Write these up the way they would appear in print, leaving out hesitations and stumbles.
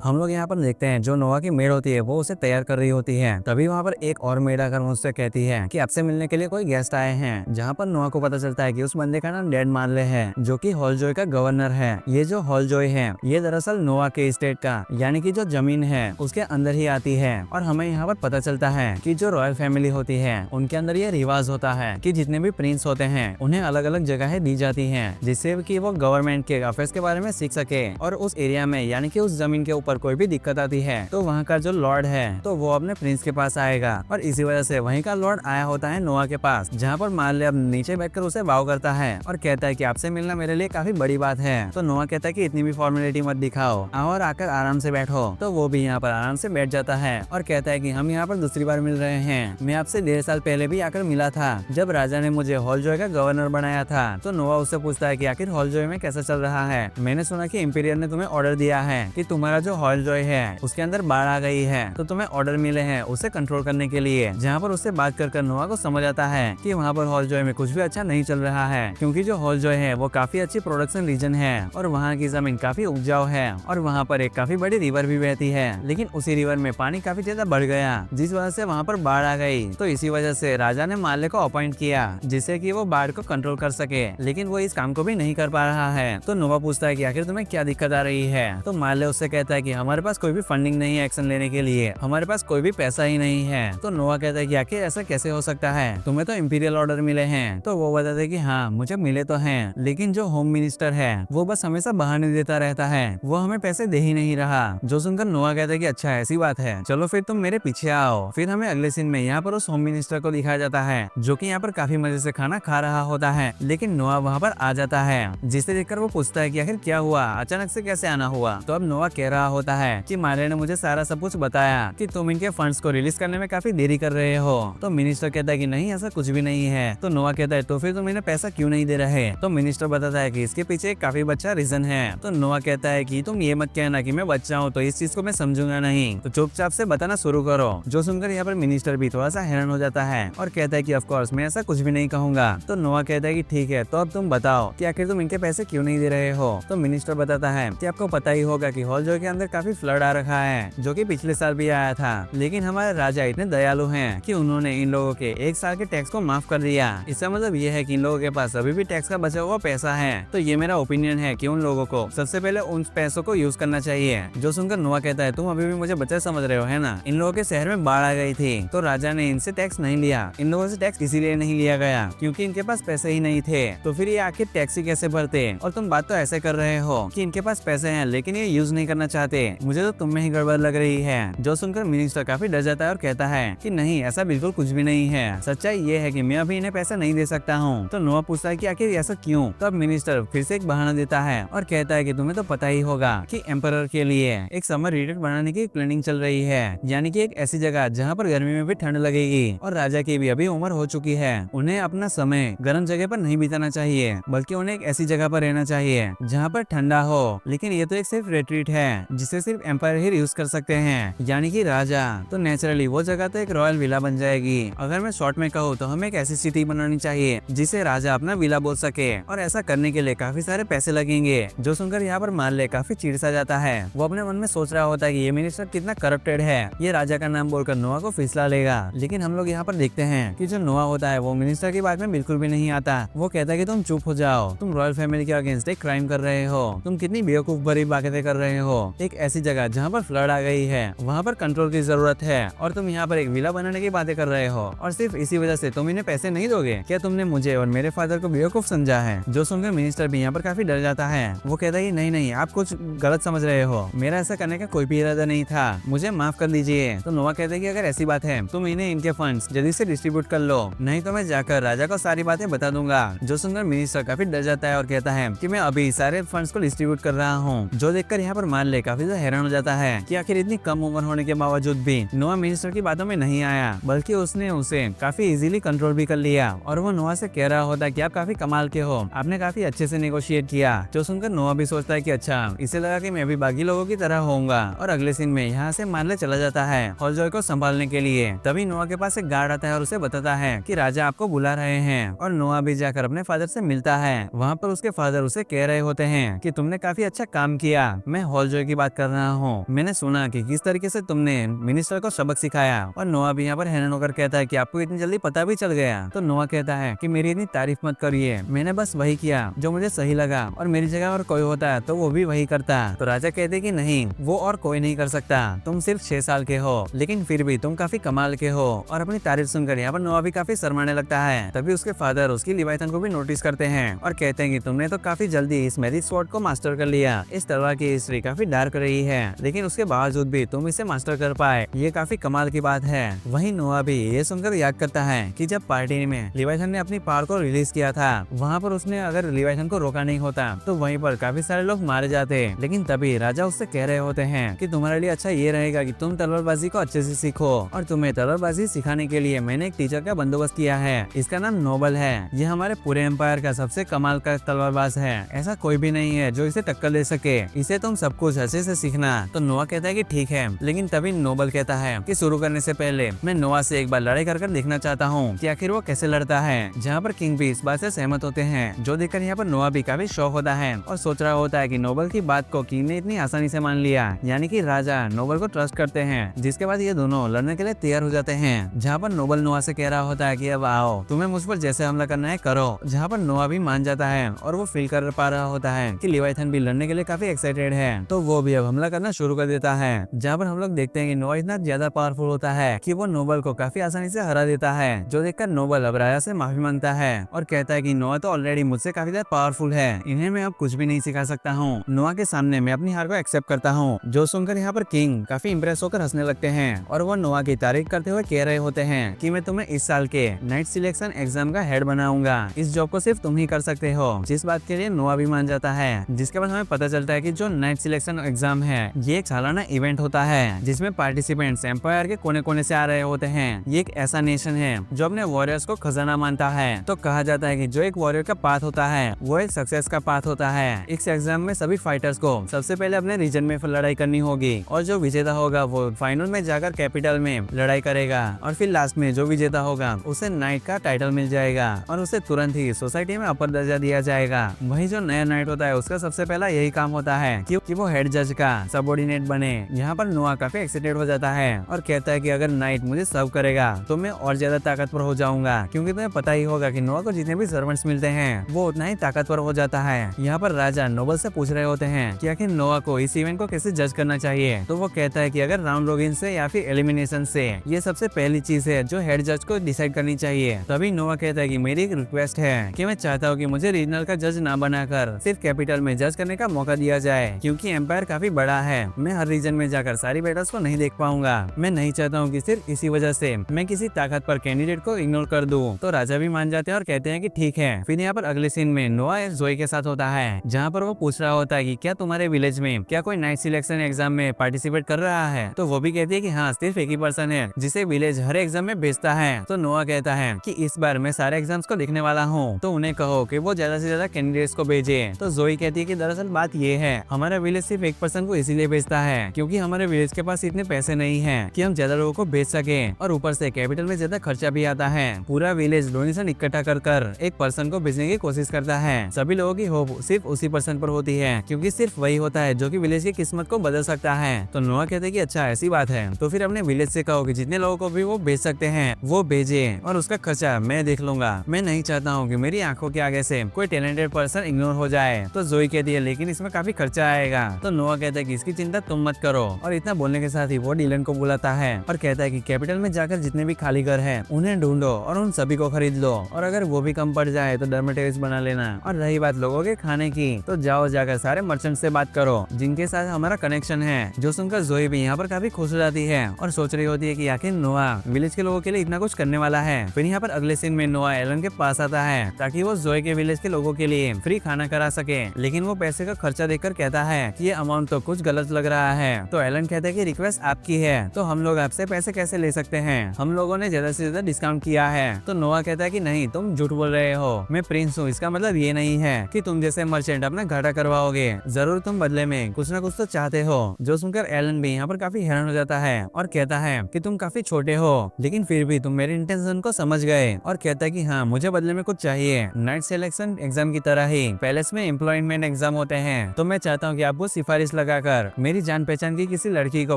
हम लोग यहाँ पर देखते हैं जो नोआ की मेड होती है वो उसे तैयार कर रही होती है। तभी वहाँ पर एक और मेड आकर उससे कहती है कि आपसे मिलने के लिए कोई गेस्ट आए हैं। जहाँ पर नोआ को पता चलता है कि उस बंदे का नाम डैड मार्ले है, जो कि हॉलजॉय का गवर्नर है। ये जो हॉलजॉय है ये दरअसल नोआ के स्टेट का यानी कि जो जमीन है उसके अंदर ही आती है। और हमें यहाँ पर पता चलता है कि जो रॉयल फैमिली होती है उनके अंदर ये रिवाज होता है कि जितने भी प्रिंस होते हैं उन्हें अलग अलग जगह दी जाती है, जिससे कि वो गवर्नमेंट के अफेयर्स के बारे में सीख सके। और उस एरिया में यानी कि उस जमीन के ऊपर कोई भी दिक्कत आती है तो वहाँ का जो लॉर्ड है तो वो अपने प्रिंस के पास आएगा। और इसी वजह से वहीं का लॉर्ड आया होता है नोआ के पास, जहाँ पर मार्ले अब नीचे बैठकर उसे बाव करता है और कहता है कि आपसे मिलना मेरे लिए काफी बड़ी बात है। तो नोआ कहता है कि इतनी भी फॉर्मेलिटी मत दिखाओ, आओ और आकर आराम से बैठो। तो वो भी यहाँ पर आराम से बैठ जाता है और कहता है कि हम यहाँ पर दूसरी बार मिल रहे हैं। मैं आपसे 1.5 साल पहले भी आकर मिला था जब राजा ने मुझे हॉलजॉय का गवर्नर बनाया था। तो नोआ उससे पूछता है कि आखिर हॉलजॉय में कैसा चल रहा है। मैंने सुना कि इंपीरियर ने तुम्हें ऑर्डर दिया है कि तुम्हारा जो हॉलजॉय है उसके अंदर बाढ़ आ गई है, तो तुम्हें ऑर्डर मिले हैं उसे कंट्रोल करने के लिए। जहाँ पर उससे बात कर नोआ को समझ आता है कि वहाँ पर हॉलजॉय में कुछ भी अच्छा नहीं चल रहा है, क्योंकि जो हॉलजॉय है वो काफी अच्छी प्रोडक्शन रीजन है और वहाँ की जमीन काफी उपजाऊ है और वहाँ पर एक काफी बड़ी रिवर भी बहती है। लेकिन उसी रिवर में पानी काफी ज्यादा बढ़ गया जिस वजह से वहाँ पर बाढ़ आ गई। तो इसी वजह से राजा ने माले को अपॉइंट किया जिससे कि वो बाढ़ को कंट्रोल कर सके, लेकिन वो इस काम को भी नहीं कर पा रहा है। तो नोआ पूछता है कि आखिर तुम्हें क्या दिक्कत आ रही है। तो माले उससे कहता है कि हमारे पास कोई भी फंडिंग नहीं है एक्शन लेने के लिए, हमारे पास कोई भी पैसा ही नहीं है। तो नोआ कहता है कि आखिर ऐसा कैसे हो सकता है, तुम्हें तो इंपीरियल ऑर्डर मिले हैं। तो वो बताते हैं कि हाँ मुझे मिले तो हैं, लेकिन जो होम मिनिस्टर है वो बस हमेशा बहाने देता रहता है, वो हमें पैसे दे ही नहीं रहा। जो सुनकर नोआ कहता है कि अच्छा ऐसी बात है, चलो फिर तुम मेरे पीछे आओ। फिर हमें अगले सीन में यहाँ पर उस होम मिनिस्टर को दिखाया जाता है जो कि यहाँ पर काफी मजे से खाना खा रहा होता है, लेकिन नोआ वहाँ पर आ जाता है जिसे देखकर वो पूछता है कि आखिर क्या हुआ, अचानक से कैसे आना हुआ। तो अब नोआ कह रहा होता है कि माले ने मुझे सारा सब कुछ बताया कि तुम इनके फंड्स को रिलीज करने में काफी देरी कर रहे हो। तो मिनिस्टर कहता है कि नहीं ऐसा कुछ भी नहीं है। तो नोआ कहता है तो फिर तुम इन्हें पैसा क्यों नहीं दे रहे। तो मिनिस्टर बताता है कि इसके पीछे एक काफी बच्चा रीजन है। तो नोआ कहता है कि तुम ये मत कहना कि मैं बच्चा हूँ तो इस चीज को मैं समझूंगा नहीं, तो चुपचाप से बताना शुरू करो। जो सुनकर यहाँ पर मिनिस्टर भी थोड़ा सा हैरान हो जाता है और कहता है कि ऑफ कोर्स मैं ऐसा कुछ भी नहीं कहूंगा। तो नोआ कहता है कि ठीक है, तो अब तुम बताओ कि आखिर तुम इनके पैसे क्यों नहीं दे रहे हो। तो मिनिस्टर बताता है कि आपको पता ही होगा कि हॉलजॉय के अंदर काफी फ्लड आ रखा है जो कि पिछले साल भी आया था, लेकिन हमारे राजा इतने दयालु हैं कि उन्होंने इन लोगों के 1 साल के टैक्स को माफ कर दिया। इसका मतलब ये है कि इन लोगों के पास अभी भी टैक्स का बचा हुआ पैसा है। तो ये मेरा ओपिनियन है कि उन लोगों को सबसे पहले उन पैसों को यूज करना चाहिए। जो सुनकर नोआ कहता है तुम अभी भी मुझे बच्चा समझ रहे हो है ना, इन लोगों के शहर में बाढ़ आ गई थी तो राजा ने इनसे टैक्स नहीं लिया। इन लोगों से टैक्स इसीलिए नहीं लिया गया क्योंकि इनके पास पैसे ही नहीं थे, तो फिर ये आखिर टैक्स ही कैसे भरते। और तुम बात तो ऐसे कर रहे हो कि इनके पास पैसे हैं लेकिन ये यूज नहीं करना चाहते, मुझे तो तुम में ही गड़बड़ लग रही है। जो सुनकर मिनिस्टर काफी डर जाता है और कहता है कि नहीं ऐसा बिल्कुल कुछ भी नहीं है, सच्चाई ये है कि मैं अभी इन्हें पैसा नहीं दे सकता हूँ। तो नोआ पूछता है कि आखिर ऐसा क्यों। तब मिनिस्टर फिर से एक बहाना देता है और कहता है कि तुम्हें तो पता ही होगा कि एम्परर के लिए एक समर रिट्रीट बनाने की प्लानिंग चल रही है, यानी कि एक ऐसी जगह जहाँ पर गर्मी में भी ठंड लगेगी और राजा की भी अभी उम्र हो चुकी है। उन्हें अपना समय गर्म जगह पर नहीं बिताना चाहिए बल्कि उन्हें एक ऐसी जगह पर रहना चाहिए जहाँ पर ठंडा हो। लेकिन ये तो एक सिर्फ रिट्रीट है जिसे सिर्फ एम्पायर ही यूज कर सकते हैं, यानी कि राजा। तो नेचुरली वो जगह तो एक रॉयल विला बन जाएगी। अगर मैं शॉर्ट में कहूँ तो हमें एक ऐसी सिटी बनानी चाहिए जिसे राजा अपना विला बोल सके, और ऐसा करने के लिए काफी सारे पैसे लगेंगे। जो सुनकर यहाँ पर मार्ले काफी चिढ़ सा जाता है। वो अपने मन में सोच रहा होता है कि ये मिनिस्टर कितना करप्टेड है, ये राजा का नाम बोलकर नोआ को फिसला लेगा। लेकिन हम लोग यहाँ पर देखते हैं कि जो नोआ होता है वो मिनिस्टर की बात में बिल्कुल भी नहीं आता। वो कहता है कि तुम चुप हो जाओ, तुम रॉयल फैमिली के अगेंस्ट एक क्राइम कर रहे हो, तुम कितनी बेवकूफ भरी बातें कर रहे हो। एक ऐसी जगह जहाँ पर फ्लड आ गई है वहाँ पर कंट्रोल की जरूरत है और तुम यहाँ पर एक विला बनाने की बातें कर रहे हो और सिर्फ इसी वजह से तुम इन्हें पैसे नहीं दोगे। क्या तुमने मुझे और मेरे फादर को बेवकूफ समझा है। जो सुनकर मिनिस्टर भी यहाँ पर काफी डर जाता है। वो कहता है कि नहीं नहीं आप कुछ गलत समझ रहे हो, मेरा ऐसा करने का कोई भी इरादा नहीं था, मुझे माफ कर दीजिए। तो नोआ कहता है कि अगर ऐसी बात है तुम इन्हें इनके फंड्स जल्दी से डिस्ट्रीब्यूट कर लो, नहीं तो मैं जाकर राजा को सारी बातें बता दूंगा। जो सुनकर मिनिस्टर काफी डर जाता है और कहता है कि मैं अभी सारे फंड्स को डिस्ट्रीब्यूट कर रहा हूँ। जो देखकर यहाँ पर मार्ले काफी ज्यादा हैरान हो जाता है कि आखिर इतनी कम उम्र होने के बावजूद भी नोआ मिनिस्टर की बातों में नहीं आया, बल्कि उसने उसे काफी इजीली कंट्रोल भी कर लिया। और वो नोआ से कह रहा होता है कि आप काफी कमाल के हो, आपने काफी अच्छे से नेगोशिएट किया। जो सुनकर नोआ भी सोचता है कि अच्छा इसे लगा कि मैं भी बाकी लोगों की तरह होऊंगा। और अगले सीन में यहाँ से मार्ले चला जाता है हॉलजॉय को संभालने के लिए। तभी नोआ के पास एक गार्ड आता है और उसे बताता है कि राजा आपको बुला रहे हैं। और नोआ भी जाकर अपने फादर से मिलता है। वहाँ पर उसके फादर उसे कह रहे होते हैं कि तुमने काफी अच्छा काम किया, मैं हॉलजॉय की बात कर रहा हूँ। मैंने सुना कि किस तरीके से तुमने मिनिस्टर को सबक सिखाया। और नोआ भी यहाँ पर हैरान होकर कहता है कि आपको इतनी जल्दी पता भी चल गया। तो नोआ कहता है कि मेरी इतनी तारीफ मत करिए, मैंने बस वही किया जो मुझे सही लगा, और मेरी जगह और कोई होता तो वो भी वही करता। तो राजा कहते कि नहीं, वो और कोई नहीं कर सकता, तुम सिर्फ 6 साल के हो, लेकिन फिर भी तुम काफी कमाल के हो। और अपनी तारीफ सुनकर यहाँ पर नोआ भी काफी शर्माने लगता है। तभी उसके फादर उसकी लिवाइथन को भी नोटिस करते हैं और कहते हैं कि तुमने तो काफी जल्दी इस मैजिक स्वॉर्ड को मास्टर कर लिया। इस तलवार की हिस्ट्री काफी डार्क रही है, लेकिन उसके बावजूद भी तुम इसे मास्टर कर पाए, ये काफी कमाल की बात है। वहीं नोआ भी ये सुनकर याद करता है कि जब पार्टी में लिवाइथन ने अपनी पावर को रिलीज किया था, वहाँ पर उसने अगर लिवाइथन को रोका नहीं होता तो वहीं पर काफी सारे लोग मारे जाते। लेकिन तभी राजा उससे कह रहे होते हैं कि तुम्हारे लिए अच्छा ये रहेगा कि तुम तलवारबाजी को अच्छे से सीखो, और तुम्हें तलवारबाजी सिखाने के लिए मैंने एक टीचर का बंदोबस्त किया है। इसका नाम नोबल है। ये हमारे पूरे एम्पायर का सबसे कमाल का तलवारबाज है, ऐसा कोई भी नहीं है जो इसे टक्कर दे सके। इसे तुम सब कुछ अच्छे से सीखना। तो नोआ कहता है कि ठीक है, लेकिन तभी नोबल कहता है कि शुरू करने से पहले मैं नोआ से एक बार लड़ाई कर देखना चाहता हूँ कि आखिर वो कैसे लड़ता है। जहाँ पर किंग भी इस बात से सहमत होते हैं, जो देखकर यहाँ पर नोआ भी काफी शौक होता है और सोच रहा होता है कि नोबल की बात को किंग ने इतनी आसानी से मान लिया, यानी कि राजा नोबल को ट्रस्ट करते हैं। जिसके बाद ये दोनों लड़ने के लिए तैयार हो जाते हैं। जहाँ पर नोबल नोआ से कह रहा होता है कि अब आओ, तुम्हें मुझ पर जैसे हमला करना है करो। जहाँ पर नोआ भी मान जाता है और वो फील कर पा रहा होता है कि लिवाइथन भी लड़ने के लिए काफी एक्साइटेड है, तो वो भी अब हमला करना शुरू कर देता है। जहाँ पर हम लोग देखते हैं कि नोआ इतना ज्यादा पावरफुल होता है कि वो नोबल को काफी आसानी से हरा देता है, जो देखकर नोबल अब राजा से माफी मांगता है और कहता है कि नोआ तो ऑलरेडी मुझसे काफी ज्यादा पावरफुल है, इन्हें मैं अब कुछ भी नहीं सिखा सकता हूँ। नोआ के सामने मैं अपनी हार को एक्सेप्ट करता हूँ। जो सुनकर यहाँ पर किंग काफी इंप्रेस होकर हंसने लगते हैं और वो नोआ की तारीफ करते हुए कह रहे होते हैं कि मैं तुम्हें इस साल के नाइट सिलेक्शन एग्जाम का हेड बनाऊंगा, इस जॉब को सिर्फ तुम ही कर सकते हो। जिस बात के लिए नोआ भी मान जाता है। जिसके बाद हमें पता चलता है कि जो नाइट सिलेक्शन एग्जाम है, ये एक सालाना इवेंट होता है जिसमें पार्टिसिपेंट्स एम्पायर के कोने कोने से आ रहे होते हैं। ये एक ऐसा नेशन है जो अपने वॉरियर्स को खजाना मानता है। तो कहा जाता है कि जो एक वॉरियर का पाथ होता है वो एक सक्सेस का पाथ होता है। इस एग्जाम में सभी फाइटर्स को सबसे पहले अपने रीजन में लड़ाई करनी होगी और जो विजेता होगा वो फाइनल में जाकर कैपिटल में लड़ाई करेगा, और फिर लास्ट में जो विजेता होगा उसे नाइट का टाइटल मिल जाएगा और उसे तुरंत ही सोसाइटी में अपर दर्जा दिया जाएगा। वही जो नया नाइट होता है उसका सबसे पहला यही काम होता है कि वो हेड जज का सबऑर्डिनेट बने। यहाँ पर नोआ काफी एक्साइटेड हो जाता है और कहता है कि अगर नाइट मुझे सर्व करेगा तो मैं और ज्यादा ताकतवर हो जाऊंगा, क्योंकि तुम्हें पता ही होगा कि नोआ को जितने भी सर्वेंट्स मिलते हैं वो उतना ही ताकतवर हो जाता है। यहाँ पर राजा नोबल से पूछ रहे होते हैं कि आखिर नोआ को इस इवेंट को कैसे जज करना चाहिए। तो वो कहता है कि अगर राउंड रोबिन से या फिर एलिमिनेशन से, ये सबसे पहली चीज है जो हेड जज को डिसाइड करनी चाहिए। तभी नोआ कहता है कि मेरी एक रिक्वेस्ट है कि मैं चाहता हूँ कि मुझे रीजनल का जज ना बनाकर सिर्फ कैपिटल में जज करने का मौका दिया जाए, क्योंकि एम्पायर काफी बड़ा है। मैं हर रीजन में जाकर सारी बैटल्स को नहीं देख पाऊंगा। मैं नहीं चाहता हूँ कि सिर्फ इसी वजह से मैं किसी ताकत पर कैंडिडेट को इग्नोर कर दूं। तो राजा भी मान जाते हैं और कहते हैं कि ठीक है। फिर यहाँ पर अगले सीन में नोआ जोई के साथ होता है, जहाँ पर वो पूछ रहा होता है कि क्या तुम्हारे विलेज में क्या कोई नाइट सिलेक्शन एग्जाम में पार्टिसिपेट कर रहा है। तो वो भी कहती है कि हाँ, सिर्फ एक ही पर्सन है जिसे विलेज हर एग्जाम में भेजता है। तो नोआ कहता है कि इस बार मैं सारे एग्जाम्स को देखने वाला हूँ, तो उन्हें कहो कि वो ज्यादा से ज्यादा कैंडिडेट्स को भेजे। तो जोई कहती है कि दरअसल बात ये है, हमारा विलेज सिर्फ एक पर्सन को इसीलिए भेजता है क्योंकि हमारे विलेज के पास इतने पैसे नहीं है कि हम ज्यादा लोगों को भेज सके, और ऊपर से कैपिटल में ज्यादा खर्चा भी आता है। पूरा विलेज डोनेशन इकट्ठा कर एक पर्सन को भेजने की कोशिश करता है। सभी लोगों की होप सिर्फ उसी पर्सन पर होती है, क्योंकि सिर्फ वही होता है जो कि विलेज की किस्मत को बदल सकता है। तो नोआ कहते हैं कि अच्छा ऐसी बात है, तो फिर अपने विलेज से कहो कि जितने लोगों को भी वो भेज सकते हैं वो भेजे, और उसका खर्चा मैं देख लूंगा। मैं नहीं चाहता हूँ कि मेरी आंखों के आगे से कोई टैलेंटेड पर्सन इग्नोर हो जाए। तो जोई कहती है लेकिन इसमें काफी खर्चा आएगा। तो नोआ कहता है कि इसकी चिंता तुम मत करो, और इतना बोलने के साथ ही वो डीलन को बुलाता है और कहता है कि कैपिटल में जाकर जितने भी खाली घर हैं उन्हें ढूंढो और उन सभी को खरीद लो, और अगर वो भी कम पड़ जाए तो डर्मेटरीज बना लेना। और रही बात लोगों के खाने की, तो जाओ जाकर सारे मर्चेंट से बात करो जिनके साथ हमारा कनेक्शन है। जो सुनकर जोई भी यहाँ पर काफी खुश हो जाती है और सोच रही होती है कि आखिर नोआ विलेज के लोगों के लिए इतना कुछ करने वाला है। फिर यहाँ पर अगले सीन में नोआ एलन के पास आता है ताकि वो जोई के विलेज के लोगों के लिए फ्री खाना करा सके, लेकिन वो पैसे का खर्चा देखकर कहता है कि ये अमाउंट तो कुछ गलत लग रहा है। तो एलन कहता है कि रिक्वेस्ट आपकी है तो हम लोग आपसे पैसे कैसे ले सकते हैं, हम लोगों ने ज्यादा से ज्यादा डिस्काउंट किया है। तो नोआ कहता है कि नहीं, तुम झूठ बोल रहे हो, मैं प्रिंस हूँ, इसका मतलब ये नहीं है कि तुम जैसे मर्चेंट अपना घाटा करवाओगे, जरूर तुम बदले में कुछ ना कुछ तो चाहते हो। जो सुनकर एलन भी यहाँ पर काफी हैरान हो जाता है और कहता है कि तुम काफी छोटे हो लेकिन फिर भी तुम मेरे इंटेंशन को समझ गए, और कहता है कि हाँ, मुझे बदले में कुछ चाहिए। नाइट सिलेक्शन एग्जाम की तरह ही पैलेस में एम्प्लॉयमेंट एग्जाम होते हैं, तो मैं चाहता हूँ कि आप वो सिफारिश लगाकर मेरी जान पहचान की किसी लड़की को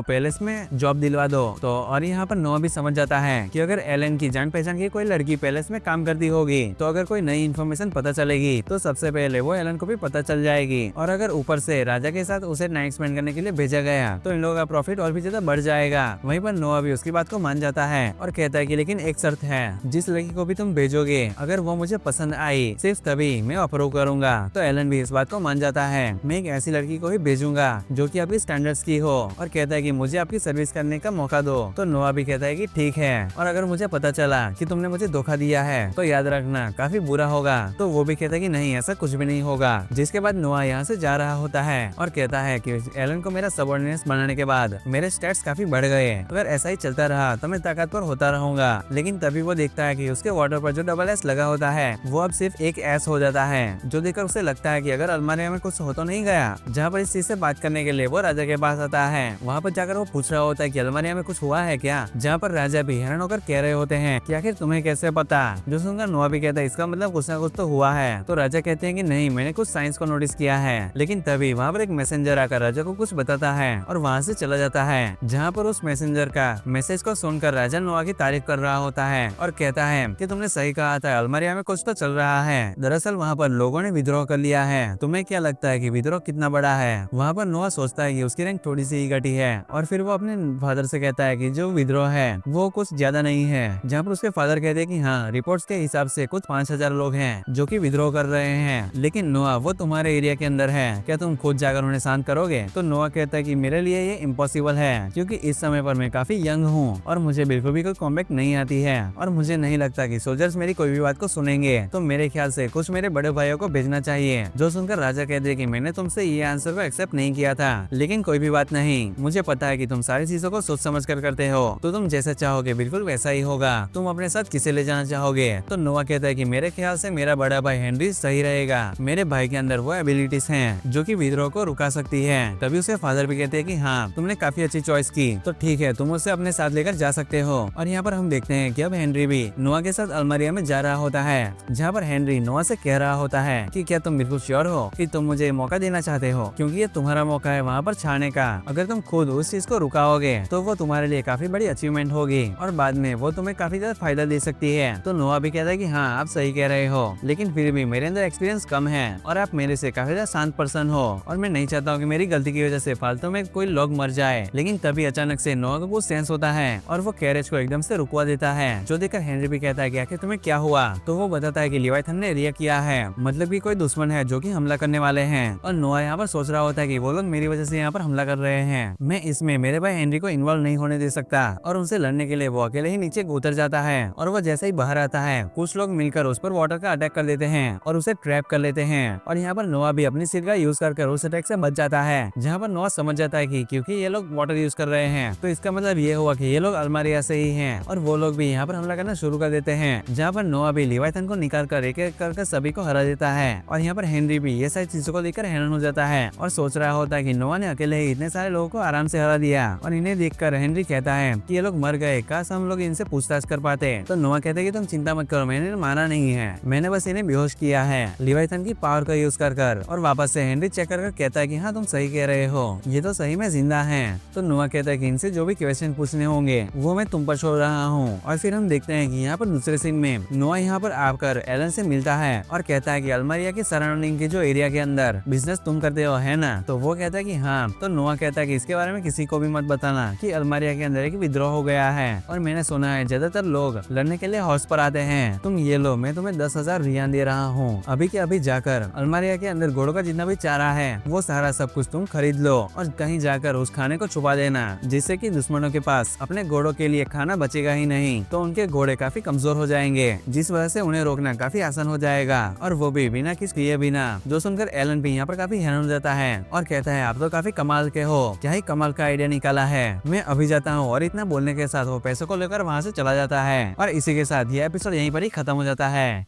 पैलेस में जॉब दिलवा दो। तो और यहाँ पर नोआ भी समझ जाता है कि अगर एलन की जान पहचान की कोई लड़की पैलेस में काम करती होगी तो अगर कोई नई इन्फॉर्मेशन पता चलेगी तो सबसे पहले वो एलन को भी पता चल जाएगी, और अगर ऊपर से राजा के साथ उसे नाइट स्पेंड करने के लिए भेजा गया तो इन लोगों का प्रॉफिट और भी ज्यादा बढ़ जाएगा। वहीं पर नोआ भी उसकी बात को मान जाता है और कहता है कि लेकिन एक शर्त है, जिस लड़की को भी तुम भेजोगे अगर वो मुझे पसंद आई सिर्फ तभी मैं अप्रूव करूंगा। तो एलन भी इस बात को मान जाता है, मैं एक ऐसी लड़की को ही भेजूंगा जो कि आपकी स्टैंडर्ड्स की हो, और कहता है कि मुझे आपकी सर्विस करने का मौका दो। तो नोआ भी कहता है कि ठीक है, और अगर मुझे पता चला कि तुमने मुझे धोखा दिया है तो याद रखना काफी बुरा होगा। तो वो भी कहता है कि नहीं, ऐसा कुछ भी नहीं होगा। जिसके बाद नोआ यहाँ से जा रहा होता है और कहता है कि एलन को मेरा सबऑर्डिनेट्स बनाने के बाद मेरे स्टैट्स काफी बढ़ गए, अगर ऐसा ही चलता रहा तो मैं ताकतवर होता रहूंगा। लेकिन तभी वो देखता है कि उसके वाटर पर जो डबल एस लगा होता है वो अब सिर्फ एक एस हो जाता है, जो देखकर उसे लगता है कि अगर अलमारिया में कुछ हो तो नहीं गया। जहाँ पर इस चीज से बात करने के लिए वो राजा के पास आता है, वहाँ पर जाकर वो पूछ रहा होता है कि अलमारिया में कुछ हुआ है क्या। जहाँ पर राजा भी हैरान होकर कह रहे होते हैं कि आखिर तुम्हें कैसे पता। जो सुनकर नोआ भी कहता है इसका मतलब कुछ ना कुछ तो हुआ है। तो राजा कहते हैं कि नहीं, मैंने कुछ साइंस को नोटिस किया है। लेकिन तभी वहाँ पर एक मैसेंजर आकर राजा को कुछ बताता है और वहाँ से चला जाता है। जहाँ पर उस मैसेंजर का मैसेज को सुनकर राजा नोआ की तारीफ कर रहा होता है और कहता है कि तुमने सही कहा था, अलमारिया में कुछ तो चल रहा है। दरअसल वहाँ पर लोगों ने विद्रोह कर लिया है। तुम्हें क्या लगता है कि विद्रोह कितना बड़ा है। वहाँ पर नोआ सोचता है कि उसकी रैंक थोड़ी सी ही घटी है, और फिर वो अपने फादर से कहता है कि जो विद्रोह है वो कुछ ज्यादा नहीं है। जहाँ पर उसके फादर कहते हैं कि हाँ, रिपोर्ट्स के हिसाब से कुछ 5000 लोग हैं जो कि विद्रोह कर रहे हैं। लेकिन नोआ, वो तुम्हारे एरिया के अंदर है, क्या तुम खुद जाकर उन्हें शांत करोगे। तो नोआ कहता है कि मेरे लिए ये इम्पॉसिबल है, क्योंकि इस समय पर मैं काफी यंग हूँ और मुझे बिल्कुल भी कोई कॉम्बैट नहीं आती है, और मुझे नहीं लगता कि सोल्जर्स मेरी कोई भी बात को सुनेंगे। तो मेरे ख्याल से कुछ मेरे बड़े भाइयों को भेजना चाहिए। जो सुनकर राजा कहते हैं कि मैंने तुमसे ये आंसर को एक्सेप्ट नहीं किया था, लेकिन कोई भी बात नहीं, मुझे पता है कि तुम सारी चीजों को सोच समझ कर करते हो, तो तुम जैसा चाहोगे बिल्कुल वैसा ही होगा। तुम अपने साथ किसे ले जाना चाहोगे। तो नोआ कहता है कि मेरे ख्याल से मेरा बड़ा भाई हेनरी सही रहेगा। मेरे भाई के अंदर वो एबिलिटीज हैं जो कि विद्रोह को रुका सकती है। तभी उसके फादर भी कहते हैं कि हाँ, तुमने काफी अच्छी चॉइस की, तो ठीक है, तुम उसे अपने साथ लेकर जा सकते हो। और यहाँ पर हम देखते हैं कि अब हेनरी भी नोआ के साथ अलमारिया में जा रहा होता है, जहाँ पर हेनरी नोआ से कह रहा होता है कि क्या तुम बिल्कुल श्योर हो कि तुम मुझे मौका देना चाहते हो, क्योंकि ये तुम्हारा मौका है वहाँ पर छाने का। अगर तुम खुद उस चीज को रुकाओगे तो वो तुम्हारे लिए काफी बड़ी अचीवमेंट होगी और बाद में वो तुम्हें काफी ज्यादा फायदा दे सकती है। तो नोआ भी कहता है कि हाँ, आप सही कह रहे हो, लेकिन फिर भी मेरे अंदर एक्सपीरियंस कम है और आप मेरे से काफी ज्यादा शांत पर्सन हो, और मैं नहीं चाहता हूँ कि मेरी गलती की वजह से फालतू में कोई लोग मर जाए। लेकिन तभी अचानक से नोआ को कुछ सेंस होता है और वो कैरेज को एकदम से रुकवा देता है, जो देखकर हेनरी भी कहता है कि आखिर तुम्हें क्या हुआ। तो वो बताता है कि लिवाइथन ने रिया किया है, मतलब कि कोई दुश्मन है जो कि हमला करने वाले हैं। और नोआ यहाँ पर सोच रहा होता है कि वो लोग मेरी वजह से यहाँ पर हमला कर रहे हैं, मैं इसमें मेरे भाई हेनरी को इन्वॉल्व नहीं होने दे सकता। और उनसे लड़ने के लिए वो अकेले ही नीचे उतर जाता है, और वो जैसे ही बाहर आता है कुछ लोग मिलकर उस पर वाटर का अटैक कर देते हैं और उसे ट्रैप कर लेते हैं। और यहाँ पर नोआ भी अपनी सिर का यूज कर उस अटैक से बच जाता है, जहाँ पर नोआ समझ जाता है कि क्योंकि ये लोग वाटर यूज कर रहे हैं तो इसका मतलब ये हुआ कि ये लोग अलमारिया से ही हैं, और वो लोग भी यहाँ पर हमला करना शुरू कर देते हैं। जहाँ पर नोआ भी लिवाइथन को निकाल कर एक एक करके सभी को हरा देता है, और यहाँ पर हेनरी भी ये सारी चीजों को देखकर हैरान हो जाता है और सोच रहा होता है कि नोआ ने अकेले ही इतने सारे लोगों को आराम से हरा दिया। और इन्हें देखकर हेनरी कहता है कि ये लोग मर गए, काश हम लोग इनसे पूछताछ कर पाते। तो नोआ कहते हैं कि तुम चिंता मत करो, मैंने मारा नहीं है, मैंने बस इन्हें बेहोश किया है लिवाइथन की पावर का यूज कर। और वापस से हेनरी चेक कर कहता है कि हाँ, तुम सही कह रहे हो, ये तो सही में जिंदा है। तो नोआ कहता है कि इनसे जो भी क्वेश्चन पूछने होंगे वो मैं तुम पर छोड़ रहा हूँ। और फिर हम देखते हैं कि यहाँ पर दूसरे सीन में नोआ यहाँ पर आकर एलन से मिलता है और कहता है कि अलमारिया के सराउंडिंग के जो एरिया के अंदर बिजनेस तुम करते हो है ना। तो वो कहता है कि हाँ। तो नोआ कहता है कि इसके बारे में किसी को भी मत बताना कि अलमारिया के अंदर एक विद्रोह हो गया है, और मैंने सुना है ज्यादातर लोग लड़ने के लिए हॉर्स पर आते हैं। तुम ये लो, मैं तुम्हें 10,000 रियान दे रहा हूँ, अभी के अभी जाकर अलमारिया के अंदर घोड़ों का जितना भी चारा है वो सारा सब कुछ तुम खरीद लो और कहीं जाकर उस खाने को छुपा देना, जिससे कि दुश्मनों के पास अपने घोड़ों के लिए खाना बचेगा ही नहीं, तो उनके घोड़े काफी कमजोर हो जाएंगे, जिस वजह से उन्हें रोकना काफी आसान हो जाएगा, और वो भी बिना किसी किए बिना। जो सुनकर एलन भी यहाँ पर काफी हैरान हो जाता है और कहता है आप तो काफी कमाल के हो, क्या ही कमाल का आइडिया निकाला है, मैं अभी जाता हूँ। और इतना बोलने के साथ वो पैसों को लेकर वहाँ से चला जाता है, और इसी के साथ ये एपिसोड यहीं पर ही खत्म हो जाता है।